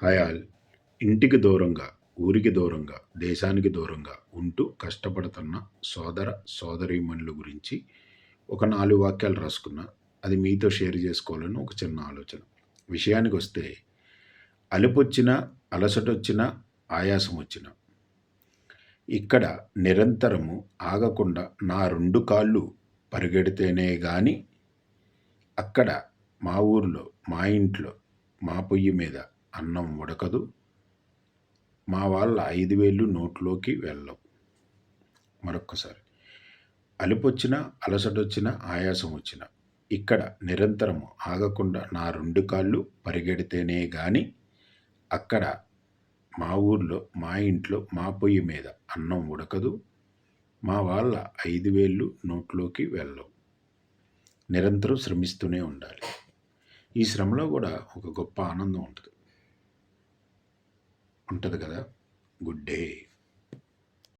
Hi all. ఇంటికి దూరంగా, ఊరికి దూరంగా, దేశానికి దూరంగా ఉంటూ కష్టపడుతున్న సోదర సోదరీమణుల గురించి ఒక 4 వాక్యాలు రాసుకున్నా. అది మీతో షేర్ చేసుకోవాలని ఒక చిన్న ఆలోచన. విషయానికొస్తే అలుపొచ్చినా, అలసటొచ్చినా, ఆయాసమొచ్చినా ఇక్కడ నిరంతరము ఆగకుండా నా 2 కాళ్ళు పరిగెడితేనే గాని అక్కడ మా ఊర్లో, మా ఇంట్లో, మా పొయ్యి మీద అన్నం ఉడకదు. మా వాళ్ళ 5 వేళ్ళు నోట్లోకి వెళ్ళవు. మరొక్కసారి. అలుపొచ్చినా, అలసటొచ్చినా, ఆయాసం వచ్చినా ఇక్కడ నిరంతరము ఆగకుండా నా 2 కాళ్ళు పరిగెడితేనే గాని అక్కడ మా ఊర్లో, మా ఇంట్లో, మా పొయ్యి మీద అన్నం ఉడకదు. మా వాళ్ళ 5 వేళ్ళు నోట్లోకి వెళ్ళవు. నిరంతరం శ్రమిస్తూనే ఉండాలి. ఈ శ్రమలో కూడా ఒక గొప్ప ఆనందం ఉంటది కదా! Good day.